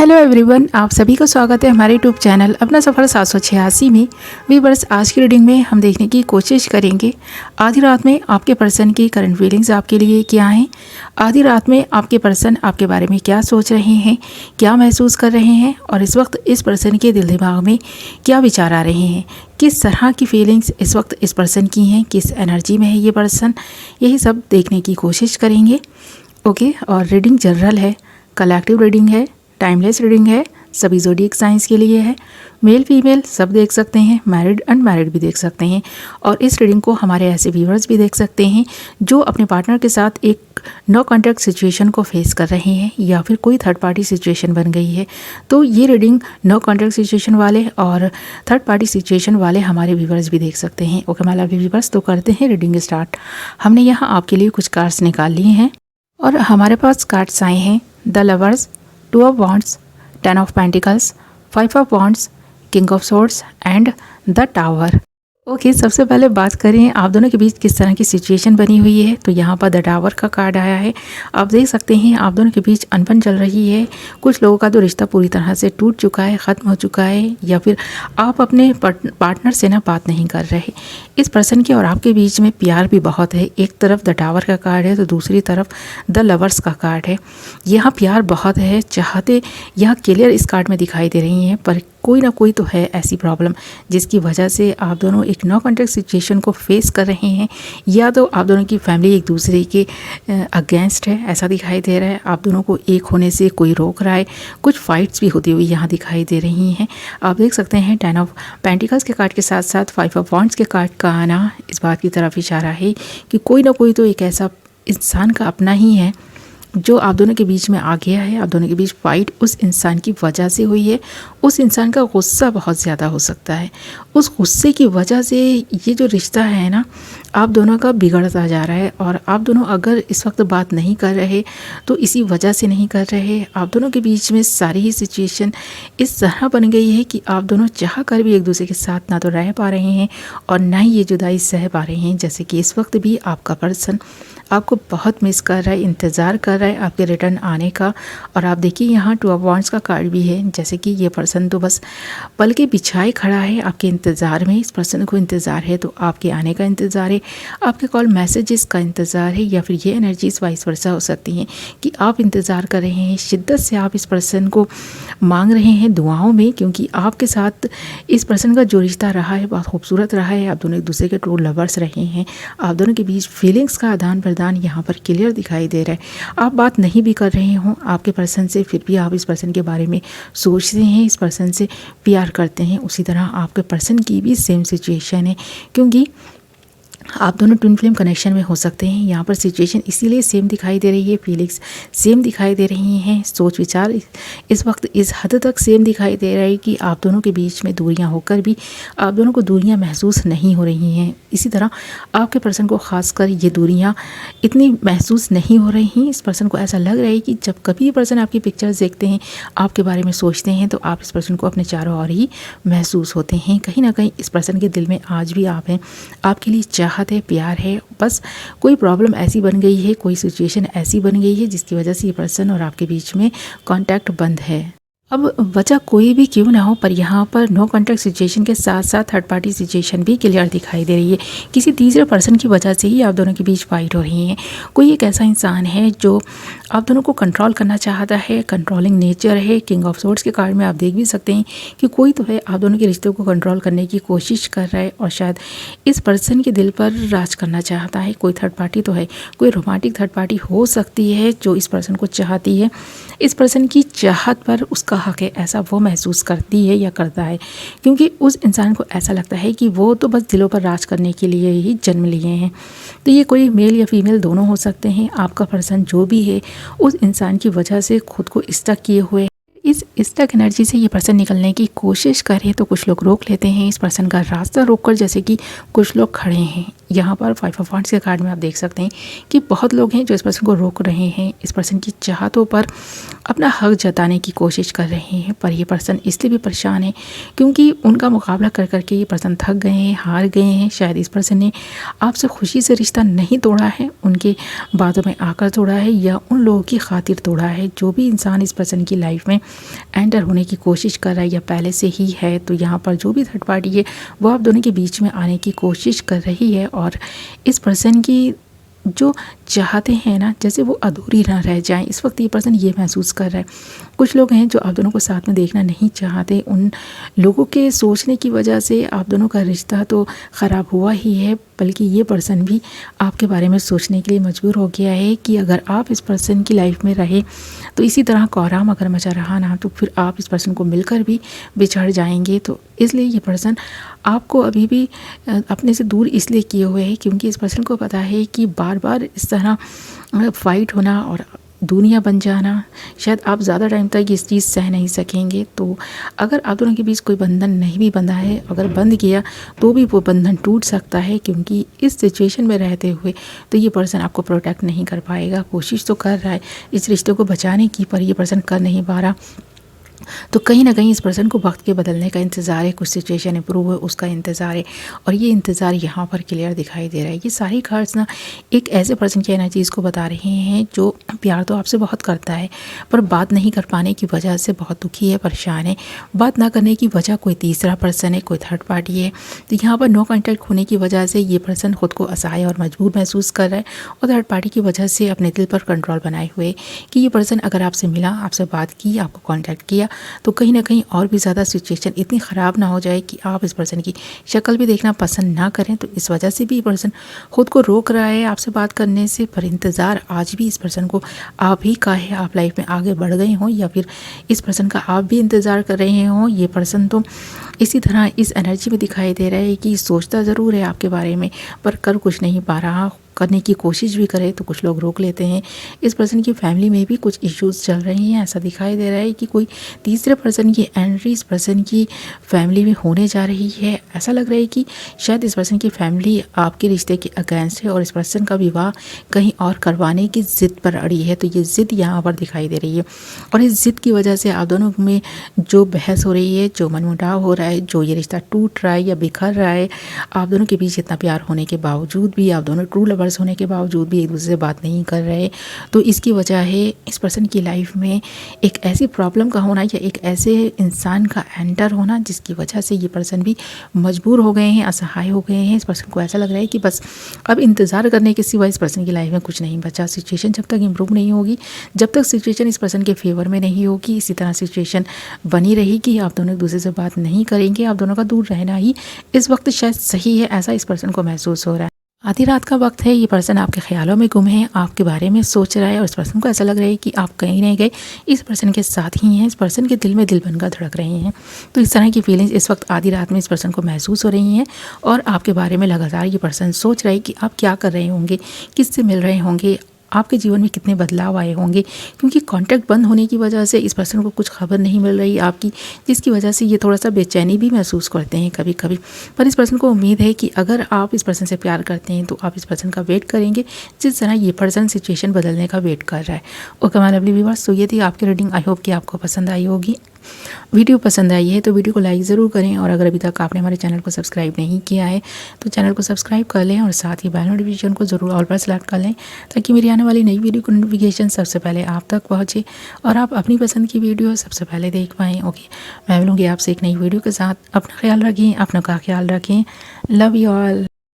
Hello everyone, आप सभी को स्वागत है हमारे यूट्यूब चैनल अपना सफ़र 786 में। व्यूअर्स, आज की रीडिंग में हम देखने की कोशिश करेंगे आधी रात में आपके पर्सन की करंट फीलिंग्स आपके लिए क्या हैं। आधी रात में आपके पर्सन आपके बारे में क्या सोच रहे हैं, क्या महसूस कर रहे हैं और इस वक्त इस पर्सन के दिल दिमाग में क्या विचार आ रहे हैं, किस तरह की फीलिंग्स इस वक्त इस पर्सन की हैं, किस एनर्जी में है ये पर्सन, यही सब देखने की कोशिश करेंगे। ओके, और रीडिंग जनरल है, कलेक्टिव रीडिंग है, टाइमलेस रीडिंग है, सभी ज़ोडिएक साइंस के लिए है। मेल फीमेल सब देख सकते हैं, मैरिड अनमैरिड भी देख सकते हैं। और इस रीडिंग को हमारे ऐसे व्यूअर्स भी देख सकते हैं जो अपने पार्टनर के साथ एक नो कॉन्टैक्ट सिचुएशन को फेस कर रहे हैं या फिर कोई थर्ड पार्टी सिचुएशन बन गई है। तो ये रीडिंग नो कॉन्टैक्ट सिचुएशन वाले और थर्ड पार्टी सिचुएशन वाले हमारे व्यूअर्स भी देख सकते हैं। ओके माय लवली व्यूअर्स, तो करते हैं रीडिंग स्टार्ट। हमने यहाँ आपके लिए कुछ कार्ड्स निकाल लिए हैं और हमारे पास कार्ड्स आए हैं the lovers, 2 of Wands, 10 of Pentacles, 5 of Wands, King of Swords and the Tower। Okay, सबसे पहले बात करें आप दोनों के बीच किस तरह की सिचुएशन बनी हुई है। तो यहाँ पर द टावर का कार्ड आया है। आप देख सकते हैं आप दोनों के बीच अनबन चल रही है। कुछ लोगों का तो रिश्ता पूरी तरह से टूट चुका है, ख़त्म हो चुका है, या फिर आप अपने पार्टनर से ना बात नहीं कर रहे। इस पर्सन के और आपके बीच में प्यार भी बहुत है। एक तरफ द टावर का कार्ड है तो दूसरी तरफ द लवर्स का कार्ड है। यहाँ प्यार बहुत है, चाहते यहाँ क्लियर इस कार्ड में दिखाई दे रही हैं, पर कोई ना कोई तो है ऐसी प्रॉब्लम जिसकी वजह से आप दोनों एक नो कॉन्टैक्ट सिचुएशन को फेस कर रहे हैं, या तो आप दोनों की फैमिली एक दूसरे के अगेंस्ट है, ऐसा दिखाई दे रहा है। आप दोनों को एक होने से कोई रोक रहा है, कुछ फाइट्स भी होती हुई यहाँ दिखाई दे रही हैं। आप देख सकते हैं 10 ऑफ पेंटिकल्स के कार्ड के साथ साथ 5 ऑफ वॉन्ड्स के कार्ड का आना इस बात की तरफ इशारा है कि कोई ना कोई तो एक ऐसा इंसान का अपना ही है जो आप दोनों के बीच में आ गया है। आप दोनों के बीच फाइट उस इंसान की वजह से हुई है। उस इंसान का गुस्सा बहुत ज़्यादा हो सकता है। उस गुस्से की वजह से ये जो रिश्ता है ना, आप दोनों का बिगड़ता जा रहा है। और आप दोनों अगर इस वक्त बात नहीं कर रहे तो इसी वजह से नहीं कर रहे। आप दोनों के बीच में सारी ही सिचुएशन इस तरह बन गई है कि आप दोनों चाह कर भी एक दूसरे के साथ ना तो रह पा रहे हैं और ना ही ये जुदाई सह पा रहे हैं। जैसे कि इस वक्त भी आपका पर्सन आपको बहुत मिस कर रहा है, इंतज़ार कर रहा है आपके रिटर्न आने का। और आप देखिए यहाँ 2 ऑफ वॉन्ड्स का कार्ड भी है, जैसे कि ये पर्सन तो बस पल के बिछाए खड़ा है आपके इंतज़ार में। इस पर्सन को इंतज़ार है तो आपके आने का इंतज़ार है, आपके कॉल मैसेजेस का इंतज़ार है, या फिर ये एनर्जीज वाइस वर्सा हो सकती हैं कि आप इंतज़ार कर रहे हैं, शिद्दत से आप इस पर्सन को मांग रहे हैं दुआओं में, क्योंकि आपके साथ इस पर्सन का जो रिश्ता रहा है बहुत खूबसूरत रहा है। आप दोनों एक दूसरे के ट्रू लवर्स रहे हैं। आप दोनों के बीच फीलिंग्स का आदान प्रदान यहाँ पर क्लियर दिखाई दे रहा है। आप बात नहीं भी कर रहे हो आपके पर्सन से, फिर भी आप इस पर्सन के बारे में सोचते हैं, इस पर्सन से प्यार करते हैं। उसी तरह आपके पर्सन की भी सेम सिचुएशन है, क्योंकि आप दोनों ट्विन फ्लेम कनेक्शन में हो सकते हैं। यहाँ पर सिचुएशन इसीलिए सेम दिखाई दे रही है, फीलिंग्स सेम दिखाई दे रही हैं, सोच विचार इस वक्त इस हद तक सेम दिखाई दे रहा है कि आप दोनों के बीच में दूरियां होकर भी आप दोनों को दूरियां महसूस नहीं हो रही हैं। इसी तरह आपके पर्सन को खासकर ये दूरियां इतनी महसूस नहीं हो रही हैं। इस पर्सन को ऐसा लग रहा है कि जब कभी ये पर्सन आपकी पिक्चर्स देखते हैं, आपके बारे में सोचते हैं, तो आप इस पर्सन को अपने चारों ओर ही महसूस होते हैं। कहीं ना कहीं इस पर्सन के दिल में आज भी आप हैं, आपके लिए चाहत है, प्यार है। बस कोई प्रॉब्लम ऐसी बन गई है, कोई सिचुएशन ऐसी बन गई है जिसकी वजह से ये पर्सन और आपके बीच में कांटेक्ट बंद है। अब वजह कोई भी क्यों ना हो, पर यहाँ पर नो कॉन्टैक्ट सिचुएशन के साथ साथ थर्ड पार्टी सिचुएशन भी क्लियर दिखाई दे रही है। किसी तीसरे पर्सन की वजह से ही आप दोनों के बीच फाइट हो रही है। कोई एक ऐसा इंसान है जो आप दोनों को कंट्रोल करना चाहता है, कंट्रोलिंग नेचर है। किंग ऑफ सोर्ड्स के कार्ड में आप देख भी सकते हैं कि कोई तो है आप दोनों के रिश्तों को कंट्रोल करने की कोशिश कर रहा है और शायद इस पर्सन के दिल पर राज करना चाहता है। कोई थर्ड पार्टी तो है, कोई रोमांटिक थर्ड पार्टी हो सकती है जो इस पर्सन को चाहती है। इस पर्सन की चाहत पर उसका हक है, ऐसा वो महसूस करती है या करता है, क्योंकि उस इंसान को ऐसा लगता है कि वो तो बस दिलों पर राज करने के लिए ही जन्म लिए हैं। तो ये कोई मेल या फीमेल दोनों हो सकते हैं। आपका पर्सन जो भी है उस इंसान की वजह से खुद को स्टक किए हुए, इस स्टक एनर्जी से ये पर्सन निकलने की कोशिश करे तो कुछ लोग रोक लेते हैं इस पर्सन का रास्ता रोककर, जैसे कि कुछ लोग खड़े हैं। यहाँ पर 5 ऑफ वॉन्ड्स के कार्ड में आप देख सकते हैं कि बहुत लोग हैं जो इस पर्सन को रोक रहे हैं, इस पर्सन की चाहतों पर अपना हक जताने की कोशिश कर रहे हैं। पर ये पर्सन इसलिए भी परेशान है क्योंकि उनका मुकाबला कर करके ये पर्सन थक गए हैं, हार गए हैं। शायद इस पर्सन ने आपसे खुशी से रिश्ता नहीं तोड़ा है, उनके बातों में आकर तोड़ा है, या उन लोगों की खातिर तोड़ा है जो भी इंसान इस पर्सन की लाइफ में एंटर होने की कोशिश कर रहा है या पहले से ही है। तो यहाँ पर जो भी थर्ड पार्टी है वो आप दोनों के बीच में आने की कोशिश कर रही है और इस पर्सन की जो चाहते हैं ना जैसे वो अधूरी ना रह जाएं, इस वक्त ये पर्सन ये महसूस कर रहा है। कुछ लोग हैं जो आप दोनों को साथ में देखना नहीं चाहते, उन लोगों के सोचने की वजह से आप दोनों का रिश्ता तो ख़राब हुआ ही है, बल्कि ये पर्सन भी आपके बारे में सोचने के लिए मजबूर हो गया है कि अगर आप इस पर्सन की लाइफ में रहे तो इसी तरह कोहराम अगर मचा रहा ना तो फिर आप इस पर्सन को मिलकर भी बिछड़ जाएंगे। तो इसलिए ये पर्सन आपको अभी भी अपने से दूर इसलिए किए हुए है क्योंकि इस पर्सन को पता है कि बार बार इस तरह फाइट होना और दुनिया बन जाना शायद आप ज़्यादा टाइम तक इस चीज़ सह नहीं सकेंगे। तो अगर आप दोनों के बीच कोई बंधन नहीं भी बंधा है, अगर बंध गया तो भी वो बंधन टूट सकता है क्योंकि इस सिचुएशन में रहते हुए तो ये पर्सन आपको प्रोटेक्ट नहीं कर पाएगा। कोशिश तो कर रहा है इस रिश्ते को बचाने की, पर ये पर्सन कर नहीं पा रहा। तो कहीं ना कहीं इस पर्सन को वक्त के बदलने का इंतज़ार है, कुछ सिचुएशन इंप्रूव हो उसका इंतज़ार है और ये इंतज़ार यहाँ पर क्लियर दिखाई दे रहा है। ये सारी कार्ड्स ना एक ऐसे पर्सन की एनर्जीज़ को बता रहे हैं जो प्यार तो आपसे बहुत करता है पर बात नहीं कर पाने की वजह से बहुत दुखी है, परेशान है। बात ना करने की वजह कोई तीसरा पर्सन है, कोई थर्ड पार्टी है। तो यहाँ पर नो कॉन्टैक्ट होने की वजह से ये पर्सन खुद को असहाय और मजबूर महसूस कर रहा है और थर्ड पार्टी की वजह से अपने दिल पर कंट्रोल बनाए हुए कि ये पर्सन अगर आपसे मिला, आपसे बात की, आपको कॉन्टैक्ट किया तो कहीं ना कहीं और भी ज़्यादा सिचुएशन इतनी ख़राब ना हो जाए कि आप इस पर्सन की शक्ल भी देखना पसंद ना करें। तो इस वजह से भी ये पर्सन खुद को रोक रहा है आपसे बात करने से, पर इंतज़ार आज भी इस पर्सन को आप ही का है। आप लाइफ में आगे बढ़ गए हों या फिर इस पर्सन का आप भी इंतज़ार कर रहे हों, ये पर्सन तो इसी तरह इस एनर्जी में दिखाई दे रहा है कि सोचता ज़रूर है आपके बारे में पर कर कुछ नहीं पा रहा। करने की कोशिश भी करे तो कुछ लोग रोक लेते हैं। इस पर्सन की फैमिली में भी कुछ इश्यूज़ चल रही हैं। ऐसा दिखाई दे रहा है कि कोई तीसरे पर्सन की एंट्री इस पर्सन की फैमिली में होने जा रही है। ऐसा लग रहा है कि शायद इस पर्सन की फैमिली आपके रिश्ते के अगेंस्ट है और इस पर्सन का विवाह कहीं और करवाने की ज़िद पर अड़ी है। तो ये ज़िद यहाँ पर दिखाई दे रही है और इस ज़िद की वजह से आप दोनों में जो बहस हो रही है, जो मनमुटाव हो रहा है, जो ये रिश्ता टूट रहा है या बिखर रहा है, आप दोनों के बीच इतना प्यार होने के बावजूद भी, आप दोनों ट्रू लवर्स होने के बावजूद भी एक दूसरे से बात नहीं कर रहे। तो इसकी वजह है इस पर्सन की लाइफ में एक ऐसी प्रॉब्लम का होना या एक ऐसे इंसान का एंटर होना जिसकी वजह से ये पर्सन भी मजबूर हो गए हैं, असहाय हो गए हैं। इस पर्सन को ऐसा लग रहा है कि बस अब इंतज़ार करने के सिवा इस पर्सन की लाइफ में कुछ नहीं बचा। सिचुएशन जब तक इम्प्रूव नहीं होगी, जब तक सिचुएशन इस पर्सन के फेवर में नहीं होगी, इसी तरह सिचुएशन बनी रहेगी। आप दोनों एक दूसरे से बात नहीं करेंगे, आप दोनों का दूर रहना ही इस वक्त शायद सही है, ऐसा इस पर्सन को महसूस हो रहा है। आधी रात का वक्त है, ये पर्सन आपके ख्यालों में गुम है, आपके बारे में सोच रहा है और इस पर्सन को ऐसा लग रहा है कि आप कहीं नहीं गए, इस पर्सन के साथ ही हैं। इस पर्सन के दिल में दिल बनकर धड़क रहे हैं। तो इस तरह की फीलिंग्स इस वक्त आधी रात में इस पर्सन को महसूस हो रही हैं और आपके बारे में लगातार ये पर्सन सोच रहा है कि आप क्या कर रहे होंगे, किससे मिल रहे होंगे, आपके जीवन में कितने बदलाव आए होंगे। क्योंकि कांटेक्ट बंद होने की वजह से इस पर्सन को कुछ खबर नहीं मिल रही आपकी, जिसकी वजह से ये थोड़ा सा बेचैनी भी महसूस करते हैं कभी कभी। पर इस पर्सन को उम्मीद है कि अगर आप इस पर्सन से प्यार करते हैं तो आप इस पर्सन का वेट करेंगे जिस तरह ये पर्सन सिचुएशन बदलने का वेट कर रहा है। ओके माय लवली व्यूअर्स, तो ये थी आपकी रीडिंग। आई होप कि आपको पसंद आई होगी। वीडियो पसंद आई है तो वीडियो को लाइक ज़रूर करें और अगर अभी तक आपने हमारे चैनल को सब्सक्राइब नहीं किया है तो चैनल को सब्सक्राइब कर लें और साथ ही बेल नोटिफिकेशन को ज़रूर ऑल पर सेलेक्ट कर लें ताकि मेरी आने वाली नई वीडियो को नोटिफिकेशन सबसे पहले आप तक पहुँचे और आप अपनी पसंद की वीडियो सबसे पहले देख पाएँ। ओके, मैं मिलूँगी आपसे एक नई वीडियो के साथ। अपना ख्याल रखें, अपनों का ख्याल रखें। Love you all.